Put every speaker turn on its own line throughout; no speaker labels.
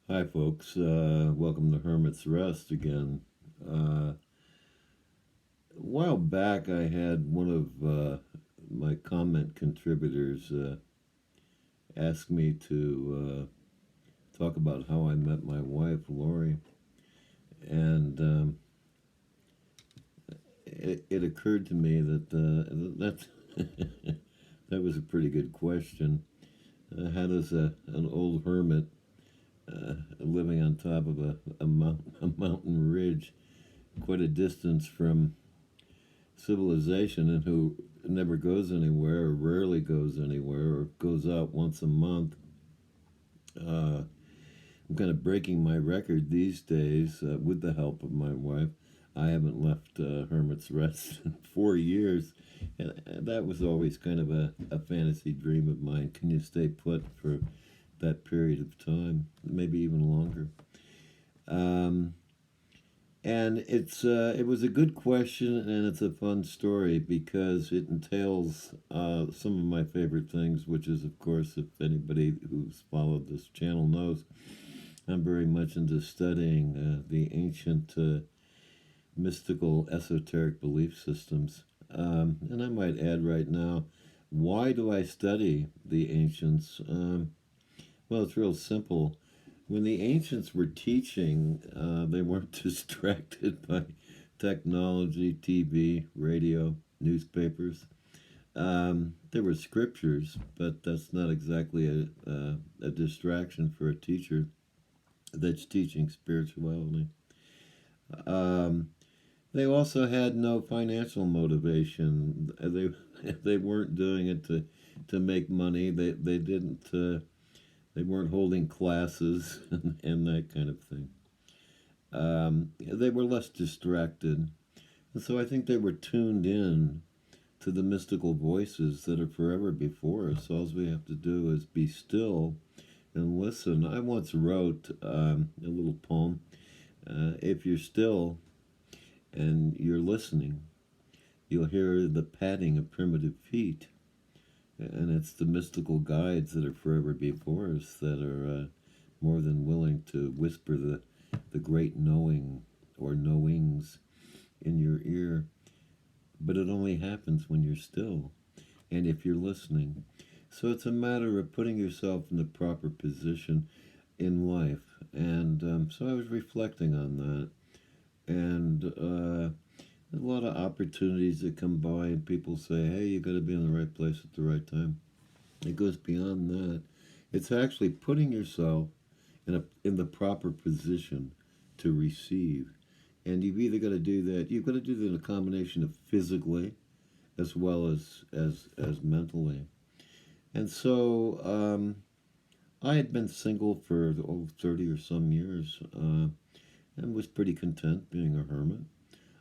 Hi, folks. Welcome to Hermit's Rest again. A while back, I had one of my comment contributors ask me to talk about how I met my wife, Lori, and it occurred to me that that was a pretty good question. How does an old hermit living on top of a mountain ridge, quite a distance from civilization, and who never goes anywhere or rarely goes anywhere or goes out once a month. I'm kind of breaking my record these days with the help of my wife. I haven't left Hermit's Rest in 4 years. And that was always kind of a fantasy dream of mine. Can you stay put for that period of time? Maybe even longer. Um, And it was a good question, and it's a fun story because it entails some of my favorite things, which is, of course, if anybody who's followed this channel knows, I'm very much into studying the ancient mystical esoteric belief systems. And I might add right now, why do I study the ancients? Well, it's real simple. When the ancients were teaching, they weren't distracted by technology, TV, radio, newspapers. There were scriptures, but that's not exactly a distraction for a teacher that's teaching spirituality. Um, they also had no financial motivation. They weren't doing it to make money. They didn't. They weren't holding classes and that kind of thing. They were less distracted. And so I think they were tuned in to the mystical voices that are forever before us. All we have to do is be still and listen. I once wrote a little poem. If you're still and you're listening, you'll hear the padding of primitive feet. And it's the mystical guides that are forever before us that are more than willing to whisper the great knowing or knowings in your ear. But it only happens when you're still and if you're listening. So it's a matter of putting yourself in the proper position in life. And so I was reflecting on that. And a lot of opportunities that come by, and people say, hey, you got to be in the right place at the right time. It goes beyond that. It's actually putting yourself in the proper position to receive. And you've either got to do that, you've got to do that in a combination of physically as well as mentally. And so I had been single for 30 or some years and was pretty content being a hermit.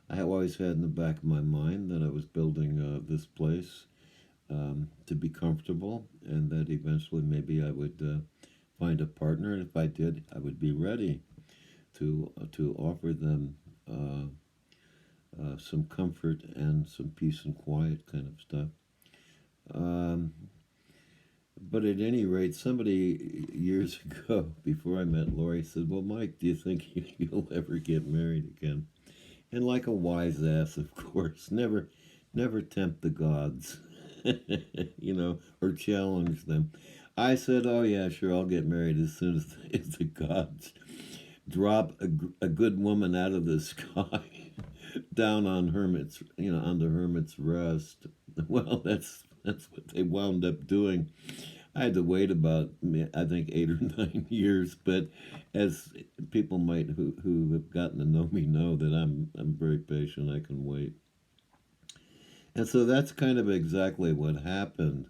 I always had in the back of my mind that I was building this place to be comfortable and that eventually maybe I would find a partner. And if I did, I would be ready to offer them some comfort and some peace and quiet kind of stuff. Um, but at any rate, somebody years ago, before I met Lori, said, "Well, Mike, do you think you'll ever get married again?" And like a wise ass, of course, never tempt the gods, or challenge them. I said, "Oh yeah, sure, I'll get married as soon as if the gods drop a good woman out of the sky down on hermits, on the hermit's rest." Well, that's what they wound up doing. I had to wait about, I think, 8 or 9 years, but as people might who have gotten to know me know that I'm very patient. I can wait, and so that's kind of exactly what happened.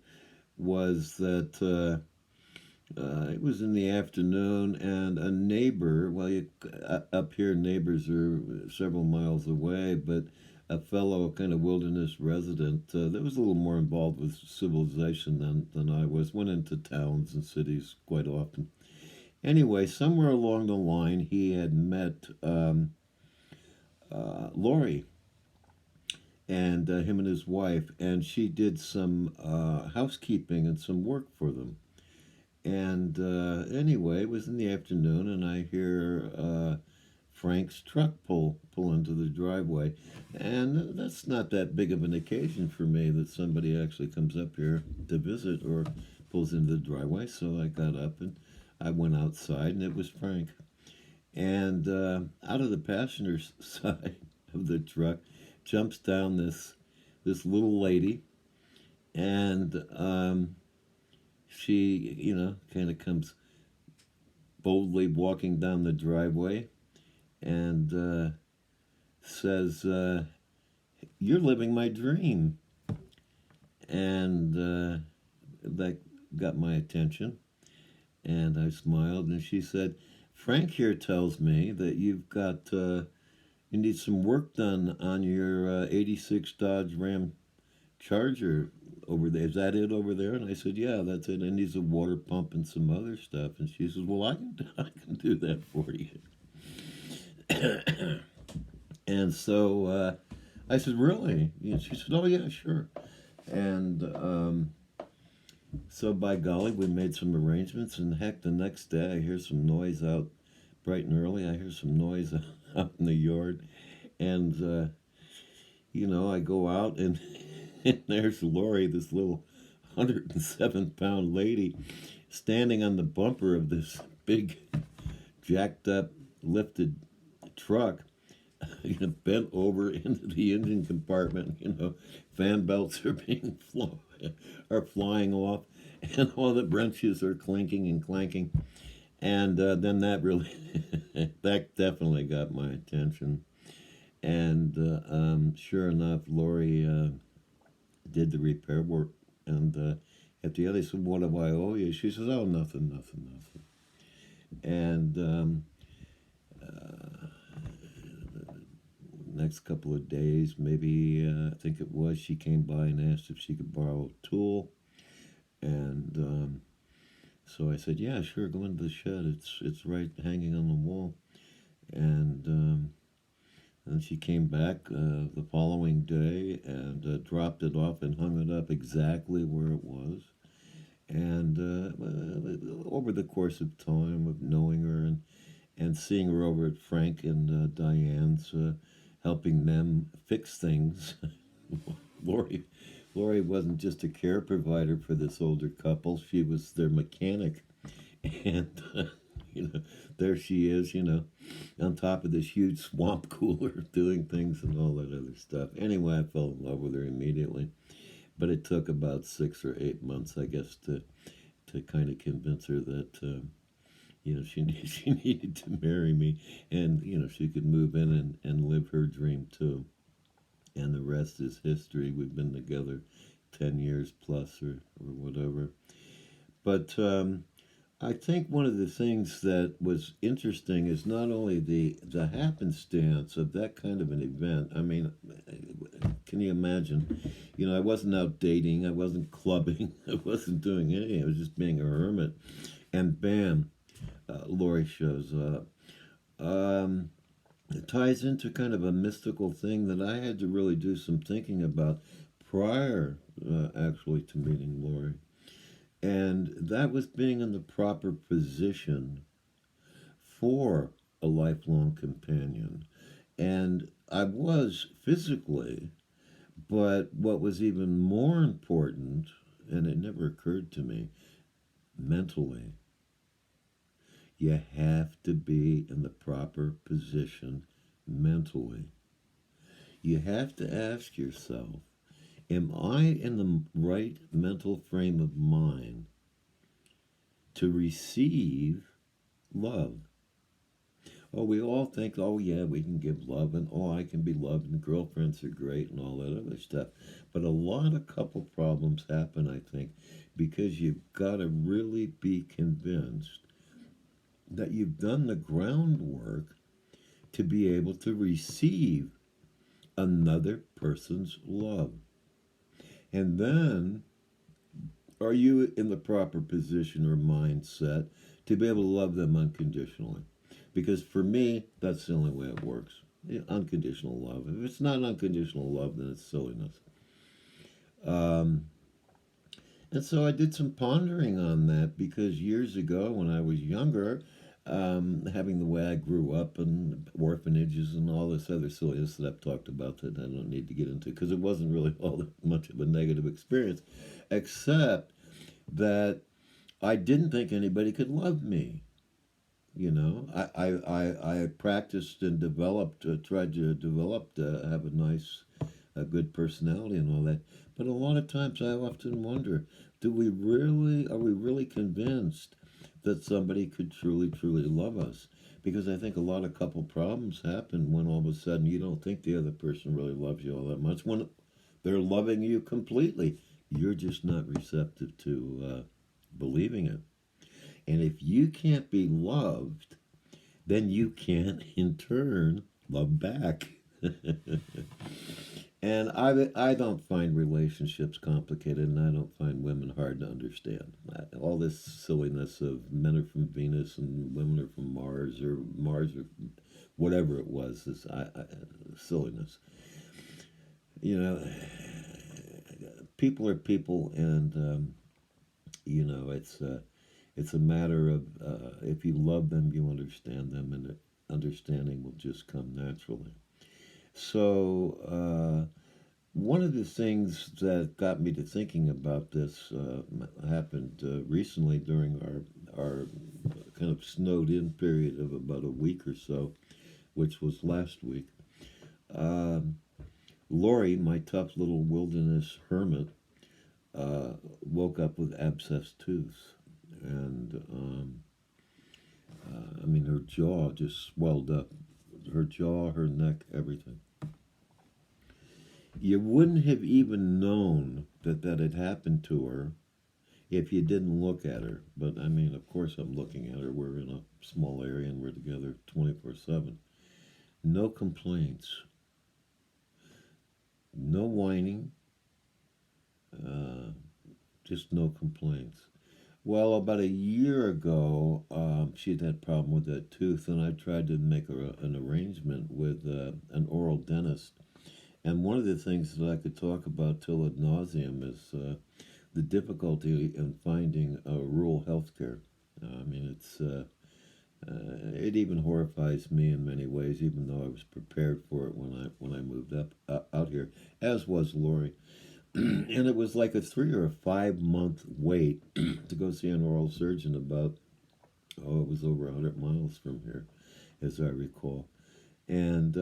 Was that it was in the afternoon, and a neighbor. Well, up here, neighbors are several miles away, but a fellow kind of wilderness resident that was a little more involved with civilization than I was, went into towns and cities quite often. Anyway, somewhere along the line, he had met Lori and him and his wife, and she did some housekeeping and some work for them. And anyway, it was in the afternoon, and I hear Frank's truck pull into the driveway, and that's not that big of an occasion for me that somebody actually comes up here to visit or pulls into the driveway. So I got up and I went outside, and it was Frank. And out of the passenger's side of the truck jumps down this little lady, and she, kind of comes boldly walking down the driveway and says, "You're living my dream," and that got my attention. And I smiled, and she said, "Frank here tells me that you need some work done on your '86 Dodge Ram Charger over there. Is that it over there?" And I said, "Yeah, that's it. It needs a water pump and some other stuff." And she says, "Well, I can do that for you." And so I said, "Really?" And she said, "Oh yeah, sure." And so by golly, we made some arrangements. And heck, the next day I hear some noise out bright and early. I hear some noise out in the yard, and I go out and, and there's Lori, this little 107-pound lady, standing on the bumper of this big, jacked up, lifted truck, bent over into the engine compartment. Fan belts are are flying off, and all the wrenches are clinking and clanking. And then that really, that definitely got my attention. And sure enough, Lori did the repair work. And at the end, I said, "What do I owe you?" She says, "Oh, nothing, nothing, nothing." And next couple of days, maybe I think it was, she came by and asked if she could borrow a tool. And so I said, "Yeah, sure, go into the shed. It's right hanging on the wall." And and she came back the following day and dropped it off and hung it up exactly where it was. And over the course of time of knowing her and seeing her over at Frank and Diane's, helping them fix things, Lori, Lori wasn't just a care provider for this older couple; she was their mechanic. And you know, there she is, on top of this huge swamp cooler, doing things and all that other stuff. Anyway, I fell in love with her immediately, but it took about 6 or 8 months, I guess, to kind of convince her that she needed to marry me, and she could move in and live her dream too. And the rest is history. We've been together 10 years plus, or whatever. But I think one of the things that was interesting is not only the happenstance of that kind of an event. I mean, can you imagine? I wasn't out dating, I wasn't clubbing, I wasn't doing anything. I was just being a hermit, and bam, Lori shows up. It ties into kind of a mystical thing that I had to really do some thinking about prior, actually, to meeting Lori. And that was being in the proper position for a lifelong companion. And I was physically, but what was even more important, and it never occurred to me, mentally. You have to be in the proper position mentally. You have to ask yourself, am I in the right mental frame of mind to receive love? Oh, we all think, oh, yeah, we can give love, and oh, I can be loved, and girlfriends are great, and all that other stuff. But a lot of couple problems happen, I think, because you've got to really be convinced that you've done the groundwork to be able to receive another person's love. And then, are you in the proper position or mindset to be able to love them unconditionally? Because for me, that's the only way it works. Yeah, unconditional love. If it's not unconditional love, then it's silliness. Um, And so I did some pondering on that because years ago, when I was younger, having the way I grew up and orphanages and all this other silliness that I've talked about that I don't need to get into because it wasn't really all that much of a negative experience, except that I didn't think anybody could love me. You know, I practiced and developed, tried to develop, have a nice, a good personality and all that. But a lot of times I often wonder, are we really convinced that somebody could truly, truly love us? Because I think a lot of couple problems happen when all of a sudden you don't think the other person really loves you all that much. When they're loving you completely, you're just not receptive to believing it. And if you can't be loved, then you can't in turn love back. And I don't find relationships complicated, and I don't find women hard to understand. All this silliness of men are from Venus and women are from Mars or whatever it was, is silliness. You know, people are people, and it's a matter of if you love them, you understand them, and understanding will just come naturally. So, one of the things that got me to thinking about this happened recently during our kind of snowed in period of about a week or so, which was last week. Um, Lori, my tough little wilderness hermit, woke up with abscessed tooth. And I mean, her jaw just swelled up. Her jaw, her neck, everything. You wouldn't have even known that that had happened to her if you didn't look at her. But I mean, of course, I'm looking at her. We're in a small area and we're together 24/7. No complaints, no whining, uh, just no complaints. Well, about a year ago, she'd had a problem with that tooth, and I tried to make her an arrangement with an oral dentist. And one of the things that I could talk about till ad nauseum is the difficulty in finding rural health care. I mean, it even horrifies me in many ways, even though I was prepared for it when I moved up out here, as was Lori. And it was like a 3 or 5 month wait to go see an oral surgeon about, oh, it was over 100 miles from here, as I recall. And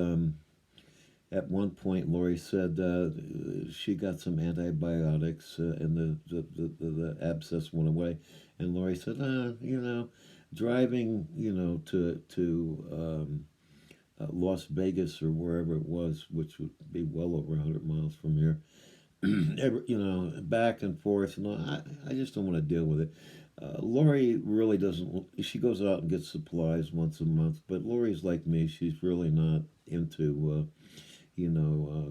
at one point, Lori said she got some antibiotics and the abscess went away. And Lori said, driving, to Las Vegas or wherever it was, which would be well over 100 miles from here, back and forth. And I just don't want to deal with it. Lori really doesn't. She goes out and gets supplies once a month, but Lori's like me. She's really not into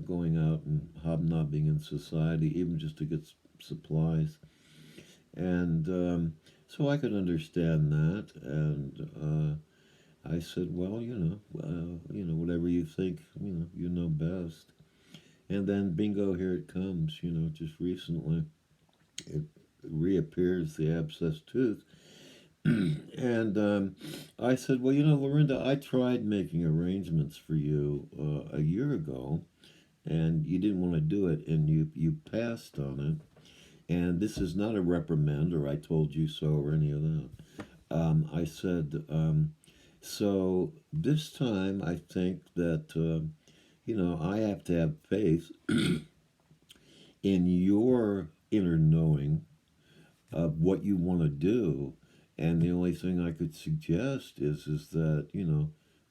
going out and hobnobbing in society, even just to get supplies. And so I could understand that. And I said, well, whatever you think, you know best. And then bingo, here it comes. Just recently, it reappears the abscessed tooth. And I said, well, Lorinda, I tried making arrangements for you a year ago, and you didn't want to do it, and you passed on it. And this is not a reprimand or I told you so or any of that. I said, so this time I think that, I have to have faith in your inner knowing of what you want to do. And the only thing I could suggest is that,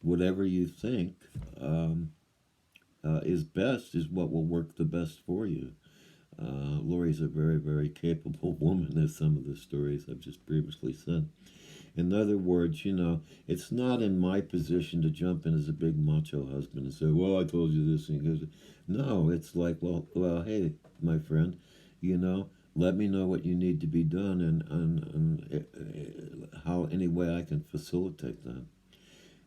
whatever you think is best is what will work the best for you. Lori's a very, very capable woman, as some of the stories I've just previously said. In other words, it's not in my position to jump in as a big macho husband and say, "Well, I told you this," and he goes, "No." It's like, well, hey, my friend, let me know what you need to be done, and how any way I can facilitate that.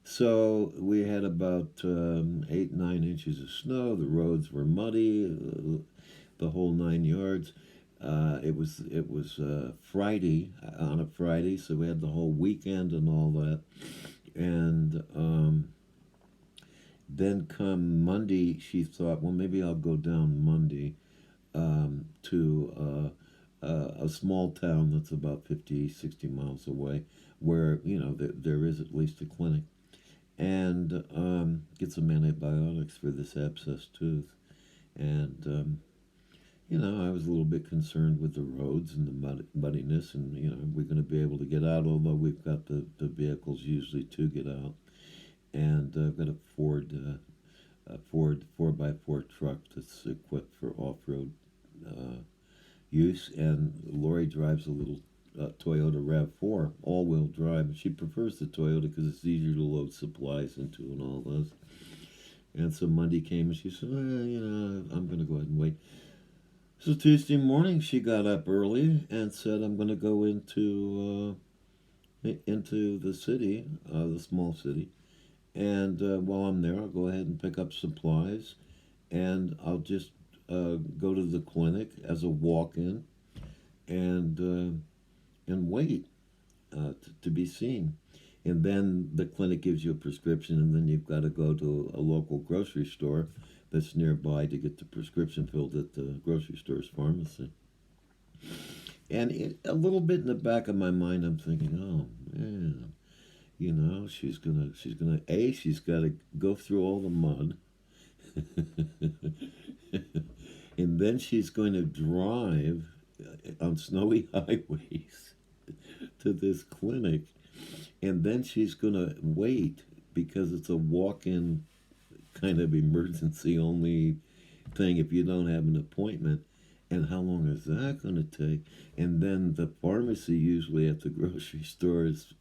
So we had about 8, 9 inches of snow. The roads were muddy, the whole 9 yards. It was Friday on a Friday, so we had the whole weekend and all that. And then come Monday, she thought, well, maybe I'll go down Monday to a small town that's about 50, 60 miles away, where there is at least a clinic, and get some antibiotics for this abscessed tooth. And I was a little bit concerned with the roads and the muddiness, and we're going to be able to get out, although we've got the vehicles usually to get out. And I've got a Ford 4x4 truck that's equipped for off-road uh, use, and Lori drives a little Toyota RAV4 all-wheel drive. She prefers the Toyota because it's easier to load supplies into and all this. And so Monday came and she said, I'm going to go ahead and wait. So Tuesday morning she got up early and said, I'm going to go into the city, the small city, and while I'm there, I'll go ahead and pick up supplies, and I'll just go to the clinic as a walk-in and wait to be seen. And then the clinic gives you a prescription, and then you've got to go to a local grocery store that's nearby to get the prescription filled at the grocery store's pharmacy. And a little bit in the back of my mind, I'm thinking, oh man, she's got to go through all the mud, and then she's going to drive on snowy highways to this clinic, and then she's going to wait because it's a walk-in kind of emergency only thing if you don't have an appointment. And how long is that going to take? And then the pharmacy usually at the grocery store is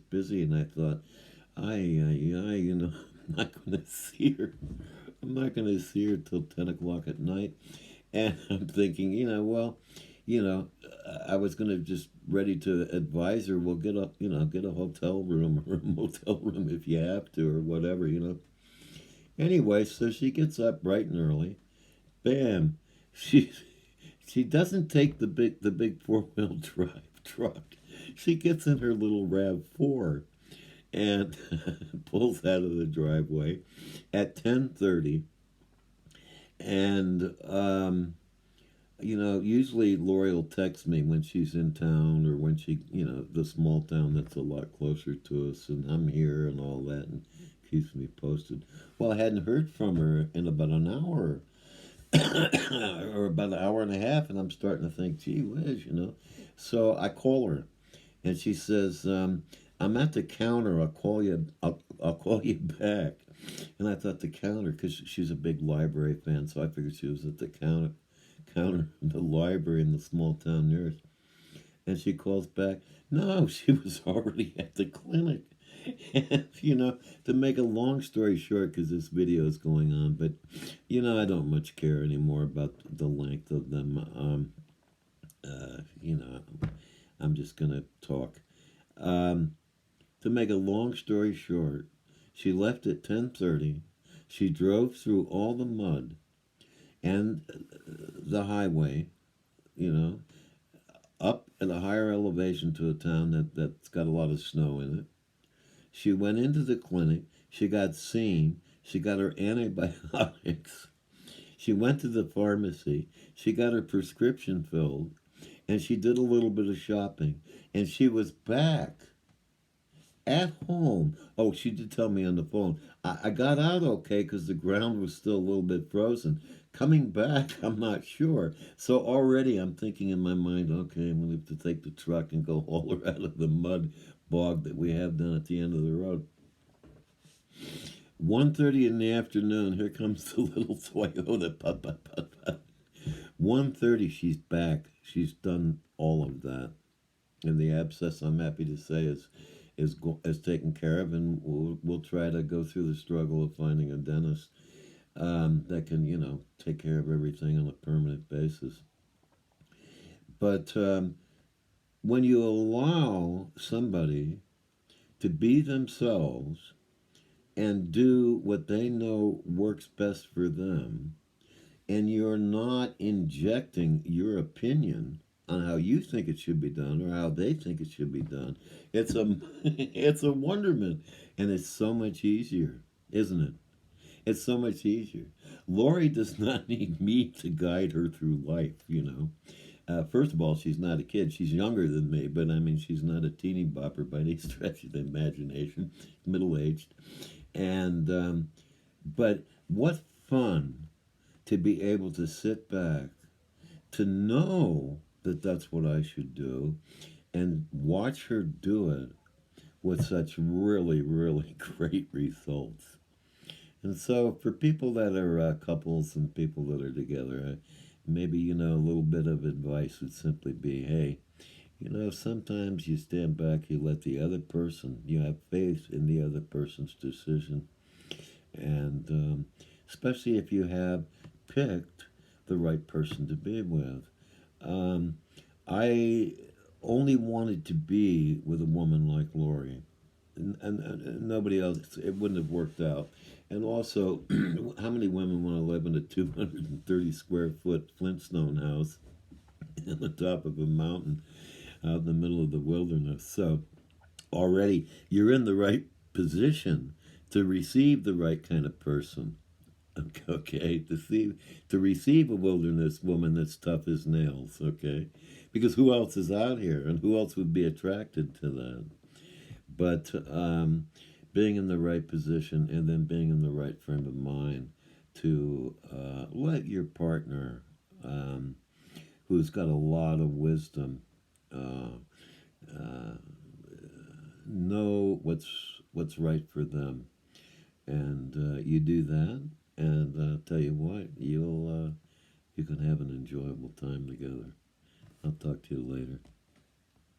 busy. And I thought, I'm not going to see her. I'm not going to see her till 10 o'clock at night. And I'm thinking, you know, I was going to just ready to advise her, well, get a hotel room or a motel room if you have to or whatever. Anyway, so she gets up bright and early. Bam. She she doesn't take the big four-wheel drive truck. She gets in her little RAV4 and pulls out of the driveway at 10:30. And usually Lori will text me when she's in town, or when the small town that's a lot closer to us, and I'm here and all that, and keeps me posted. Well, I hadn't heard from her in about an hour, or about an hour and a half, and I'm starting to think, gee whiz. So I call her, and she says, "I'm at the counter. I'll call you. I'll call you back." And I thought, the counter, because she's a big library fan, so I figured she was at the counter in the library in the small town near us. And she calls back, no, she was already at the clinic. And, to make a long story short, because this video is going on, but, I don't much care anymore about the length of them. Uh, you know, I'm just going to talk. Um, to make a long story short, she left at 10:30. She drove through all the mud and the highway, you know, up at a higher elevation to a town that's got a lot of snow in it. She went into the clinic. She got seen. She got her antibiotics. She went to the pharmacy. She got her prescription filled. And she did a little bit of shopping. And she was back at home. Oh, she did tell me on the phone. I got out okay because the ground was still a little bit frozen. Coming back, I'm not sure. So already I'm thinking in my mind, okay, I'm going to have to take the truck and go haul her out of the mud bog that we have down at the end of the road. 1:30 in the afternoon, here comes the little Toyota. 1:30, she's back. She's done all of that. And the abscess, I'm happy to say, is taken care of, and we'll try to go through the struggle of finding a dentist that can take care of everything on a permanent basis. But when you allow somebody to be themselves and do what they know works best for them, and you're not injecting your opinion on how you think it should be done or how they think it should be done. It's a it's a wonderment, and it's so much easier, isn't it? It's so much easier. Lori does not need me to guide her through life. First of all, she's not a kid. She's younger than me, but I mean, she's not a teeny bopper by any stretch of the imagination. Middle aged, and but what fun to be able to sit back, to know that that's what I should do, and watch her do it with such really, really great results. And so, for people that are couples and people that are together, maybe, a little bit of advice would simply be, hey, sometimes you stand back, you let the other person, you have faith in the other person's decision. And especially if you have picked the right person to be with. Um, I only wanted to be with a woman like Lori, and nobody else. It wouldn't have worked out. And also, how many women want to live in a 230 square foot Flintstone house on the top of a mountain out in the middle of the wilderness? So already you're in the right position to receive the right kind of person. Okay, to receive a wilderness woman that's tough as nails. Okay, because who else is out here, and who else would be attracted to that? But being in the right position, and then being in the right frame of mind to let your partner, who's got a lot of wisdom, uh, uh, know what's right for them, and you do that, and tell you what, you can have an enjoyable time together. I'll talk to you later.